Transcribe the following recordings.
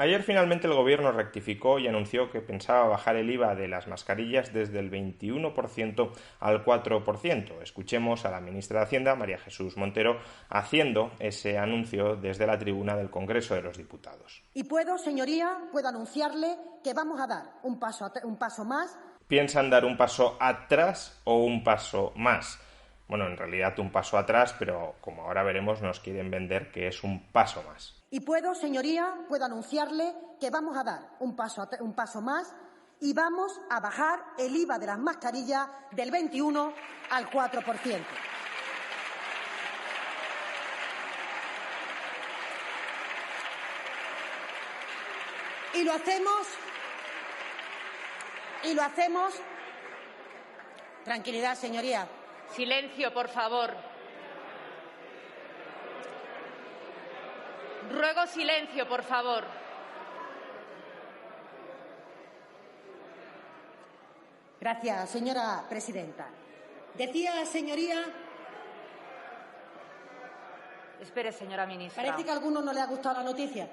Ayer finalmente el Gobierno rectificó y anunció que pensaba bajar el IVA de las mascarillas desde el 21% al 4%. Escuchemos a la ministra de Hacienda, María Jesús Montero, haciendo ese anuncio desde la tribuna del Congreso de los Diputados. Y puedo anunciarle que vamos a dar un paso más. ¿Piensan dar un paso atrás o un paso más? Bueno, en realidad un paso atrás, pero como ahora veremos nos quieren vender que es un paso más. Y puedo anunciarle que vamos a dar un paso más y vamos a bajar el IVA de las mascarillas del 21 al 4%. Y lo hacemos. Tranquilidad, señoría. Silencio, por favor. Ruego silencio, por favor. Gracias, señora presidenta. Decía, señoría. Espere, señora ministra. Parece que a alguno no le ha gustado la noticia.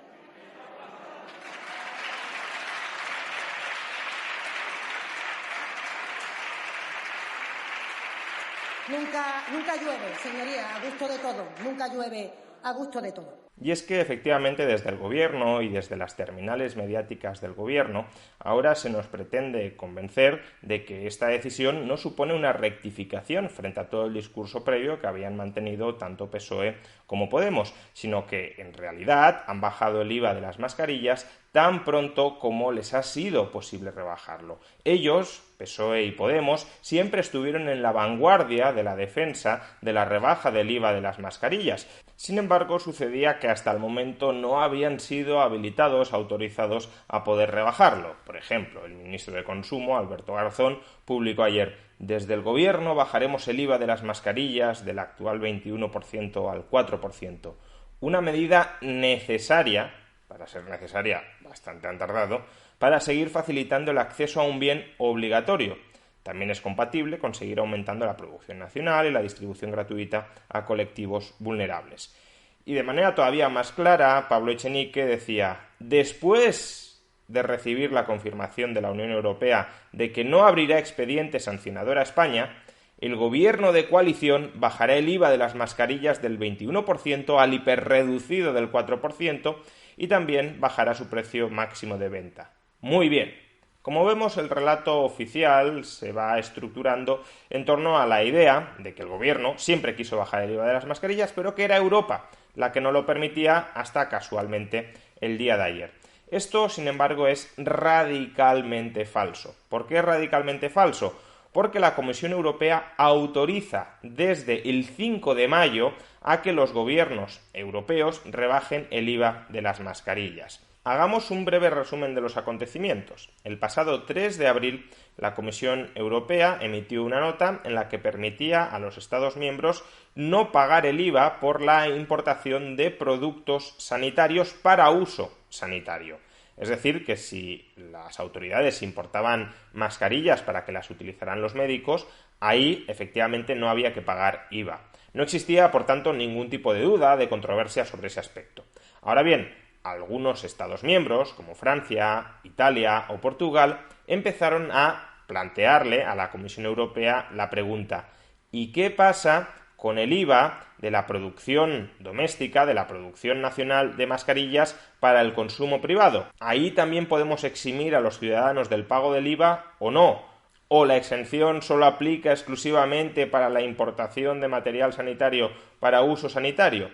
Nunca llueve, señoría, a gusto de todo. Nunca llueve a gusto de todo. Y es que efectivamente desde el Gobierno y desde las terminales mediáticas del Gobierno ahora se nos pretende convencer de que esta decisión no supone una rectificación frente a todo el discurso previo que habían mantenido tanto PSOE como Podemos, sino que en realidad han bajado el IVA de las mascarillas tan pronto como les ha sido posible rebajarlo. Ellos, PSOE y Podemos, siempre estuvieron en la vanguardia de la defensa de la rebaja del IVA de las mascarillas. Sin embargo, sucedía que hasta el momento no habían sido autorizados a poder rebajarlo. Por ejemplo, el ministro de Consumo, Alberto Garzón, publicó ayer: desde el Gobierno bajaremos el IVA de las mascarillas del actual 21% al 4%. Una medida necesaria, para ser necesaria, bastante han tardado, para seguir facilitando el acceso a un bien obligatorio. También es compatible con seguir aumentando la producción nacional y la distribución gratuita a colectivos vulnerables. Y de manera todavía más clara, Pablo Echenique decía: después de recibir la confirmación de la Unión Europea de que no abrirá expediente sancionador a España, el gobierno de coalición bajará el IVA de las mascarillas del 21% al hiperreducido del 4% y también bajará su precio máximo de venta. Muy bien. Como vemos, el relato oficial se va estructurando en torno a la idea de que el gobierno siempre quiso bajar el IVA de las mascarillas, pero que era Europa la que no lo permitía hasta casualmente el día de ayer. Esto, sin embargo, es radicalmente falso. ¿Por qué es radicalmente falso? Porque la Comisión Europea autoriza desde el 5 de mayo a que los gobiernos europeos rebajen el IVA de las mascarillas. Hagamos un breve resumen de los acontecimientos. El pasado 3 de abril, la Comisión Europea emitió una nota en la que permitía a los Estados miembros no pagar el IVA por la importación de productos sanitarios para uso sanitario. Es decir, que si las autoridades importaban mascarillas para que las utilizaran los médicos, ahí efectivamente no había que pagar IVA. No existía, por tanto, ningún tipo de duda, de controversia sobre ese aspecto. Ahora bien, algunos Estados miembros, como Francia, Italia o Portugal, empezaron a plantearle a la Comisión Europea la pregunta: ¿y qué pasa con el IVA de la producción doméstica, de la producción nacional de mascarillas para el consumo privado? ¿Ahí también podemos eximir a los ciudadanos del pago del IVA o no? ¿O la exención solo aplica exclusivamente para la importación de material sanitario para uso sanitario?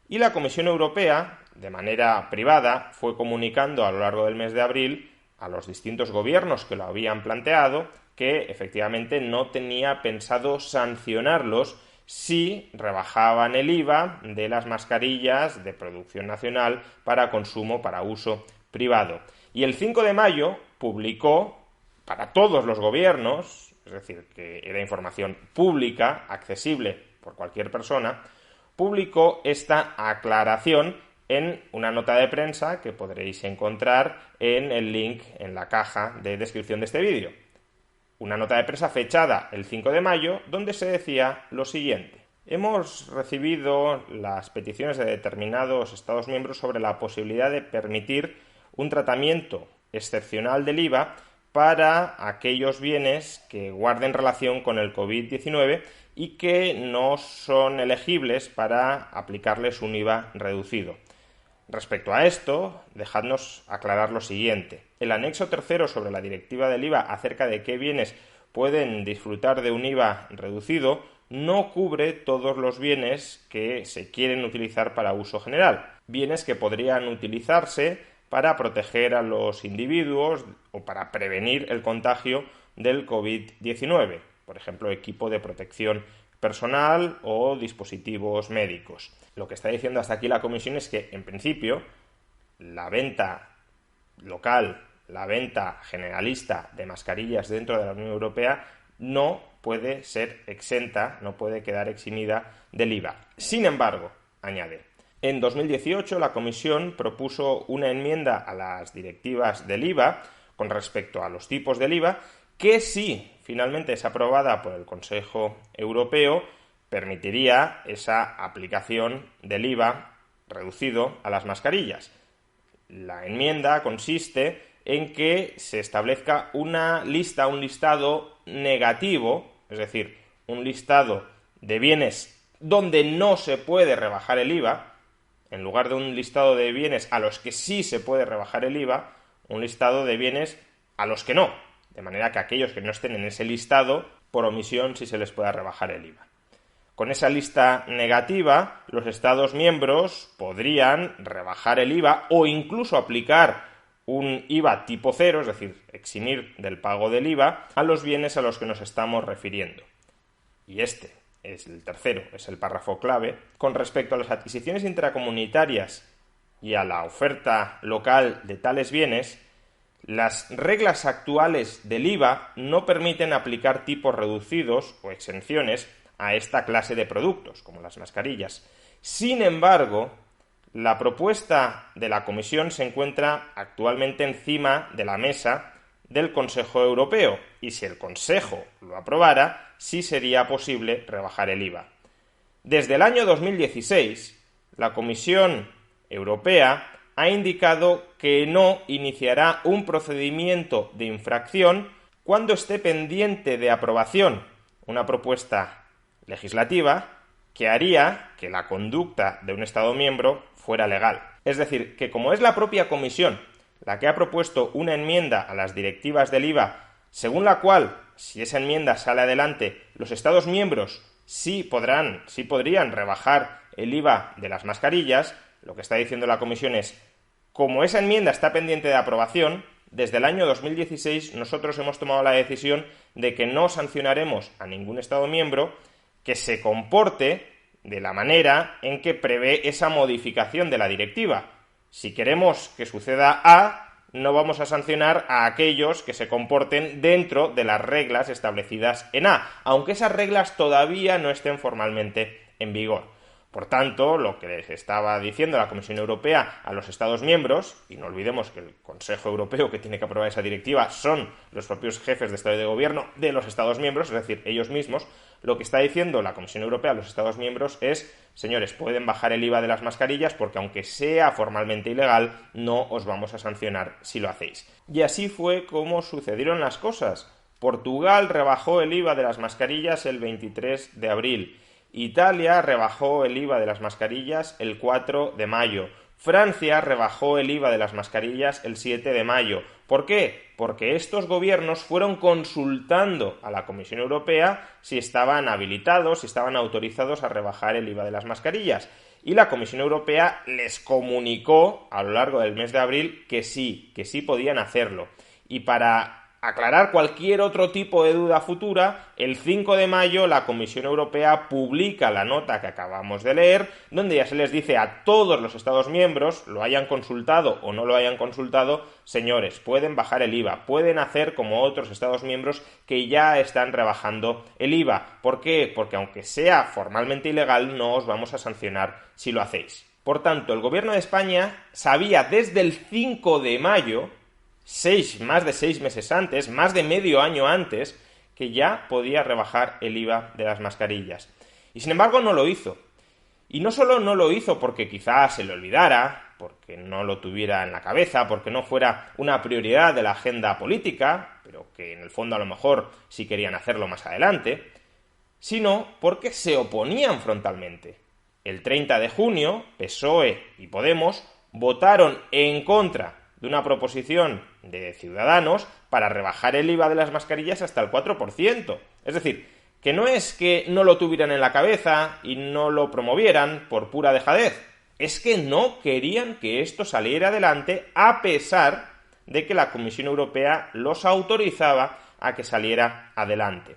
Y la Comisión Europea, de manera privada, fue comunicando a lo largo del mes de abril a los distintos gobiernos que lo habían planteado que efectivamente no tenía pensado sancionarlos si rebajaban el IVA de las mascarillas de producción nacional para consumo, para uso privado. Y el 5 de mayo publicó para todos los gobiernos, es decir, que era información pública, accesible por cualquier persona, publicó esta aclaración en una nota de prensa que podréis encontrar en el link en la caja de descripción de este vídeo. Una nota de prensa fechada el 5 de mayo donde se decía lo siguiente: hemos recibido las peticiones de determinados Estados miembros sobre la posibilidad de permitir un tratamiento excepcional del IVA para aquellos bienes que guarden relación con el COVID-19 y que no son elegibles para aplicarles un IVA reducido. Respecto a esto, dejadnos aclarar lo siguiente. El anexo tercero sobre la directiva del IVA acerca de qué bienes pueden disfrutar de un IVA reducido no cubre todos los bienes que se quieren utilizar para uso general. Bienes que podrían utilizarse para proteger a los individuos o para prevenir el contagio del COVID-19. Por ejemplo, equipo de protección personal o dispositivos médicos. Lo que está diciendo hasta aquí la Comisión es que, en principio, la venta local, la venta generalista de mascarillas dentro de la Unión Europea no puede ser exenta, no puede quedar eximida del IVA. Sin embargo, añade, en 2018 la Comisión propuso una enmienda a las directivas del IVA con respecto a los tipos del IVA que, si finalmente es aprobada por el Consejo Europeo, permitiría esa aplicación del IVA reducido a las mascarillas. La enmienda consiste en que se establezca una lista, un listado negativo, es decir, un listado de bienes donde no se puede rebajar el IVA, en lugar de un listado de bienes a los que sí se puede rebajar el IVA, un listado de bienes a los que no, de manera que aquellos que no estén en ese listado, por omisión sí se les pueda rebajar el IVA. Con esa lista negativa, los Estados miembros podrían rebajar el IVA o incluso aplicar un IVA tipo cero, es decir, eximir del pago del IVA, a los bienes a los que nos estamos refiriendo. Y este es el tercero, es el párrafo clave. Con respecto a las adquisiciones intracomunitarias y a la oferta local de tales bienes, las reglas actuales del IVA no permiten aplicar tipos reducidos o exenciones a esta clase de productos, como las mascarillas. Sin embargo, la propuesta de la Comisión se encuentra actualmente encima de la mesa del Consejo Europeo y si el Consejo lo aprobara, sí sería posible rebajar el IVA. Desde el año 2016, la Comisión Europea ha indicado que no iniciará un procedimiento de infracción cuando esté pendiente de aprobación una propuesta legislativa que haría que la conducta de un Estado miembro fuera legal. Es decir, que como es la propia Comisión la que ha propuesto una enmienda a las directivas del IVA, según la cual, si esa enmienda sale adelante, los Estados miembros sí podrían rebajar el IVA de las mascarillas, lo que está diciendo la Comisión es, como esa enmienda está pendiente de aprobación, desde el año 2016 nosotros hemos tomado la decisión de que no sancionaremos a ningún Estado miembro que se comporte de la manera en que prevé esa modificación de la directiva. Si queremos que suceda A, no vamos a sancionar a aquellos que se comporten dentro de las reglas establecidas en A, aunque esas reglas todavía no estén formalmente en vigor. Por tanto, lo que les estaba diciendo la Comisión Europea a los Estados miembros, y no olvidemos que el Consejo Europeo que tiene que aprobar esa directiva son los propios jefes de Estado y de Gobierno de los Estados miembros, es decir, ellos mismos, lo que está diciendo la Comisión Europea a los Estados miembros es, señores, pueden bajar el IVA de las mascarillas porque aunque sea formalmente ilegal, no os vamos a sancionar si lo hacéis. Y así fue como sucedieron las cosas. Portugal rebajó el IVA de las mascarillas el 23 de abril. Italia rebajó el IVA de las mascarillas el 4 de mayo. Francia rebajó el IVA de las mascarillas el 7 de mayo. ¿Por qué? Porque estos gobiernos fueron consultando a la Comisión Europea si estaban habilitados, si estaban autorizados a rebajar el IVA de las mascarillas. Y la Comisión Europea les comunicó a lo largo del mes de abril que sí podían hacerlo. Y para aclarar cualquier otro tipo de duda futura, el 5 de mayo la Comisión Europea publica la nota que acabamos de leer, donde ya se les dice a todos los Estados miembros, lo hayan consultado o no lo hayan consultado, señores, pueden bajar el IVA, pueden hacer como otros Estados miembros que ya están rebajando el IVA. ¿Por qué? Porque aunque sea formalmente ilegal, no os vamos a sancionar si lo hacéis. Por tanto, el Gobierno de España sabía desde el 5 de mayo, más de 6 meses antes, más de medio año antes, que ya podía rebajar el IVA de las mascarillas. Y sin embargo no lo hizo. Y no solo no lo hizo porque quizás se le olvidara, porque no lo tuviera en la cabeza, porque no fuera una prioridad de la agenda política, pero que en el fondo a lo mejor sí querían hacerlo más adelante, sino porque se oponían frontalmente. El 30 de junio, PSOE y Podemos votaron en contra de una proposición de Ciudadanos para rebajar el IVA de las mascarillas hasta el 4%. Es decir, que no es que no lo tuvieran en la cabeza y no lo promovieran por pura dejadez, es que no querían que esto saliera adelante a pesar de que la Comisión Europea los autorizaba a que saliera adelante.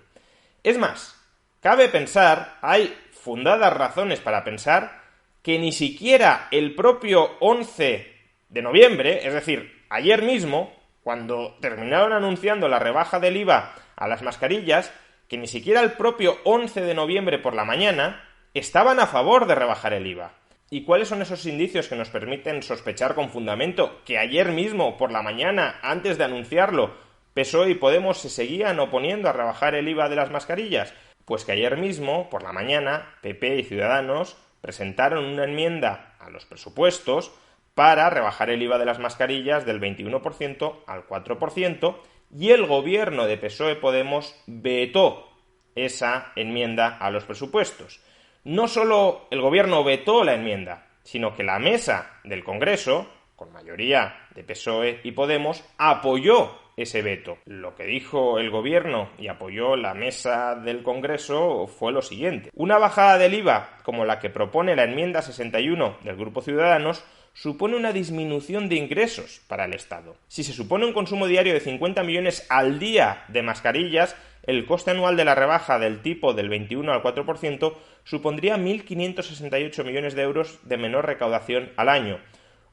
Es más, cabe pensar, hay fundadas razones para pensar, que ni siquiera el propio 11 de noviembre, es decir, ayer mismo, cuando terminaron anunciando la rebaja del IVA a las mascarillas, que ni siquiera el propio 11 de noviembre por la mañana estaban a favor de rebajar el IVA. ¿Y cuáles son esos indicios que nos permiten sospechar con fundamento que ayer mismo por la mañana, antes de anunciarlo, PSOE y Podemos se seguían oponiendo a rebajar el IVA de las mascarillas? Pues que ayer mismo, por la mañana, PP y Ciudadanos presentaron una enmienda a los presupuestos para rebajar el IVA de las mascarillas del 21% al 4%, y el gobierno de PSOE-Podemos vetó esa enmienda a los presupuestos. No solo el gobierno vetó la enmienda, sino que la mesa del Congreso, con mayoría de PSOE y Podemos, apoyó ese veto. Lo que dijo el gobierno y apoyó la mesa del Congreso fue lo siguiente: una bajada del IVA como la que propone la enmienda 61 del Grupo Ciudadanos supone una disminución de ingresos para el Estado. Si se supone un consumo diario de 50 millones al día de mascarillas, el coste anual de la rebaja del tipo del 21 al 4% supondría 1.568 millones de euros de menor recaudación al año.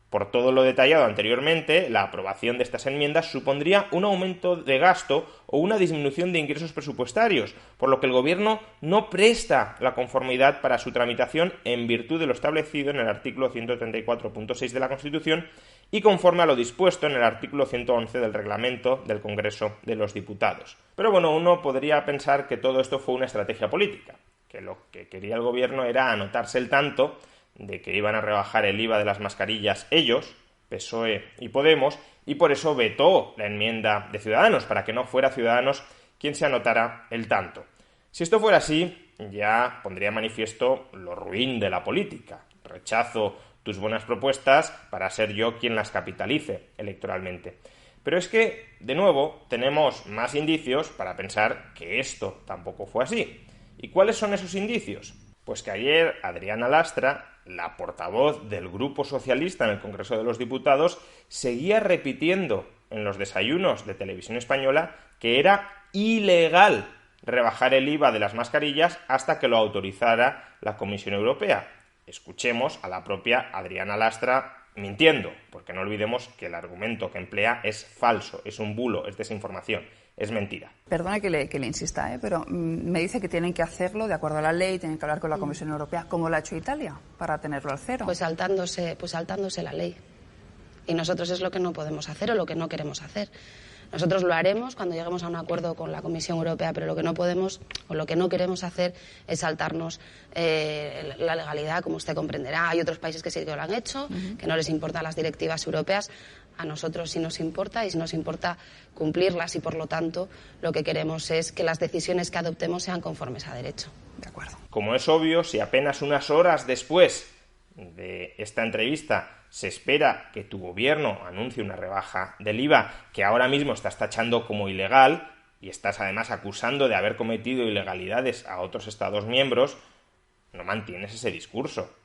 Por todo lo detallado anteriormente, la aprobación de estas enmiendas supondría un aumento de gasto o una disminución de ingresos presupuestarios, por lo que el Gobierno no presta la conformidad para su tramitación en virtud de lo establecido en el artículo 134.6 de la Constitución y conforme a lo dispuesto en el artículo 111 del Reglamento del Congreso de los Diputados. Pero bueno, uno podría pensar que todo esto fue una estrategia política, que lo que quería el Gobierno era anotarse el tanto de que iban a rebajar el IVA de las mascarillas ellos, PSOE y Podemos, y por eso vetó la enmienda de Ciudadanos, para que no fuera Ciudadanos quien se anotara el tanto. Si esto fuera así, ya pondría manifiesto lo ruin de la política. Rechazo tus buenas propuestas para ser yo quien las capitalice electoralmente. Pero es que, de nuevo, tenemos más indicios para pensar que esto tampoco fue así. ¿Y cuáles son esos indicios? Pues que ayer Adriana Lastra, la portavoz del Grupo Socialista en el Congreso de los Diputados, seguía repitiendo en los desayunos de Televisión Española que era ilegal rebajar el IVA de las mascarillas hasta que lo autorizara la Comisión Europea. Escuchemos a la propia Adriana Lastra mintiendo, porque no olvidemos que el argumento que emplea es falso, es un bulo, es desinformación. Es mentira. Perdone que le insista, pero me dice que tienen que hacerlo de acuerdo a la ley, tienen que hablar con la Comisión Europea, como lo ha hecho Italia, para tenerlo al cero. Pues saltándose la ley. Y nosotros es lo que no podemos hacer o lo que no queremos hacer. Nosotros lo haremos cuando lleguemos a un acuerdo con la Comisión Europea, pero lo que no podemos o lo que no queremos hacer es saltarnos la legalidad, como usted comprenderá. Hay otros países que sí que lo han hecho, que no les importan las directivas europeas. A nosotros sí nos importa y sí nos importa cumplirlas y, por lo tanto, lo que queremos es que las decisiones que adoptemos sean conformes a derecho. De acuerdo. Como es obvio, si apenas unas horas después de esta entrevista se espera que tu gobierno anuncie una rebaja del IVA que ahora mismo estás tachando como ilegal y estás además acusando de haber cometido ilegalidades a otros Estados miembros, no mantienes ese discurso.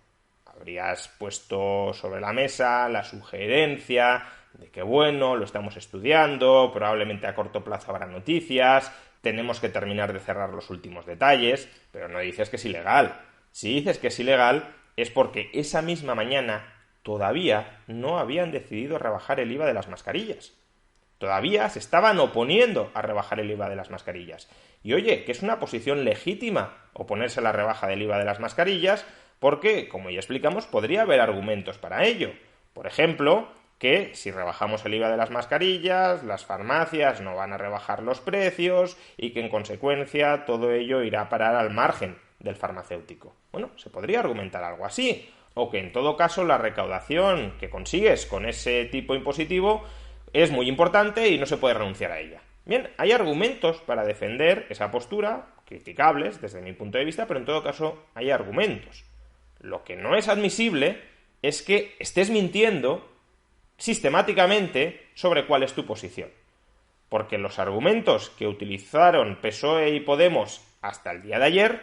Habrías puesto sobre la mesa la sugerencia de que bueno, lo estamos estudiando, probablemente a corto plazo habrá noticias, tenemos que terminar de cerrar los últimos detalles, pero no dices que es ilegal. Si dices que es ilegal es porque esa misma mañana todavía no habían decidido rebajar el IVA de las mascarillas. Todavía se estaban oponiendo a rebajar el IVA de las mascarillas. Y oye, que es una posición legítima oponerse a la rebaja del IVA de las mascarillas, porque, como ya explicamos, podría haber argumentos para ello. Por ejemplo, que si rebajamos el IVA de las mascarillas, las farmacias no van a rebajar los precios y que, en consecuencia, todo ello irá a parar al margen del farmacéutico. Bueno, se podría argumentar algo así. o que en todo caso la recaudación que consigues con ese tipo impositivo es muy importante y no se puede renunciar a ella. Bien, hay argumentos para defender esa postura, criticables desde mi punto de vista, pero en todo caso hay argumentos. Lo que no es admisible es que estés mintiendo sistemáticamente sobre cuál es tu posición. Porque los argumentos que utilizaron PSOE y Podemos hasta el día de ayer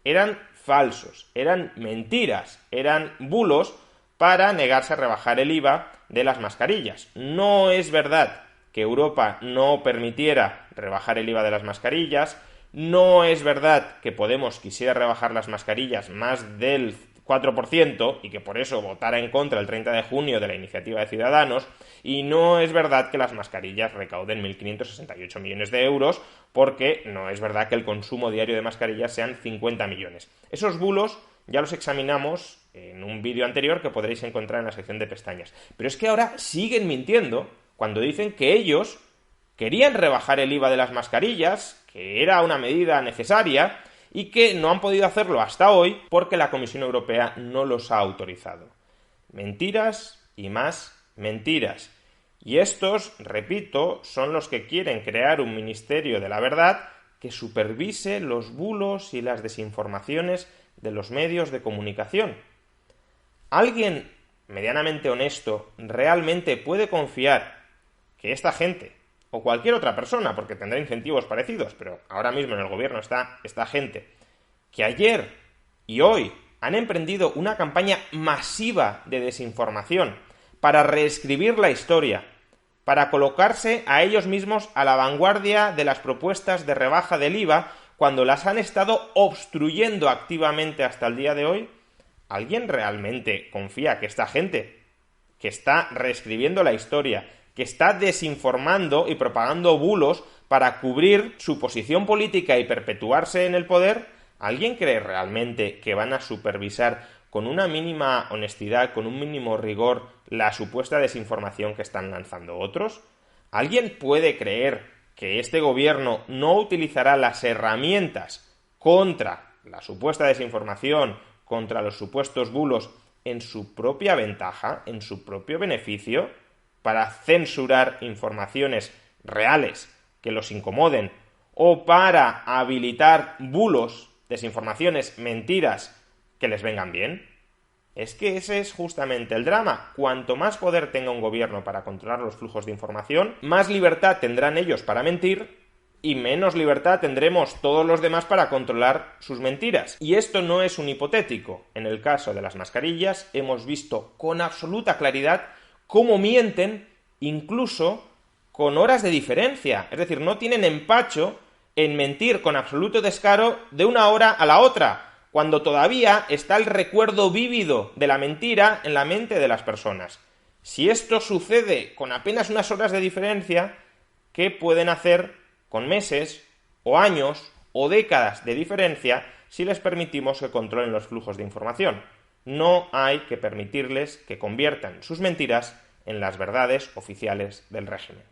eran falsos, eran mentiras, eran bulos para negarse a rebajar el IVA de las mascarillas. No es verdad que Europa no permitiera rebajar el IVA de las mascarillas, no es verdad que Podemos quisiera rebajar las mascarillas más del 4% y que por eso votara en contra el 30 de junio de la iniciativa de Ciudadanos, y no es verdad que las mascarillas recauden 1.568 millones de euros, porque no es verdad que el consumo diario de mascarillas sean 50 millones. Esos bulos ya los examinamos en un vídeo anterior que podréis encontrar en la sección de pestañas. Pero es que ahora siguen mintiendo cuando dicen que ellos querían rebajar el IVA de las mascarillas, que era una medida necesaria, y que no han podido hacerlo hasta hoy porque la Comisión Europea no los ha autorizado. Mentiras y más mentiras. Y estos, repito, son los que quieren crear un ministerio de la verdad que supervise los bulos y las desinformaciones de los medios de comunicación. ¿Alguien medianamente honesto realmente puede confiar que esta gente, o cualquier otra persona, porque tendrá incentivos parecidos, pero ahora mismo en el gobierno está esta gente, que ayer y hoy han emprendido una campaña masiva de desinformación para reescribir la historia, para colocarse a ellos mismos a la vanguardia de las propuestas de rebaja del IVA cuando las han estado obstruyendo activamente hasta el día de hoy? ¿Alguien realmente confía que esta gente, que está reescribiendo la historia, que está desinformando y propagando bulos para cubrir su posición política y perpetuarse en el poder, ¿alguien cree realmente que van a supervisar con una mínima honestidad, con un mínimo rigor, la supuesta desinformación que están lanzando otros? ¿Alguien puede creer que este gobierno no utilizará las herramientas contra la supuesta desinformación, contra los supuestos bulos, en su propia ventaja, en su propio beneficio, para censurar informaciones reales que los incomoden, o para habilitar bulos, desinformaciones, mentiras que les vengan bien? Es que ese es justamente el drama. Cuanto más poder tenga un gobierno para controlar los flujos de información, más libertad tendrán ellos para mentir y menos libertad tendremos todos los demás para controlar sus mentiras. Y esto no es un hipotético. En el caso de las mascarillas hemos visto con absoluta claridad cómo mienten incluso con horas de diferencia. Es decir, no tienen empacho en mentir con absoluto descaro de una hora a la otra, cuando todavía está el recuerdo vívido de la mentira en la mente de las personas. Si esto sucede con apenas unas horas de diferencia, ¿qué pueden hacer con meses, o años, o décadas de diferencia si les permitimos que controlen los flujos de información? No hay que permitirles que conviertan sus mentiras en las verdades oficiales del régimen.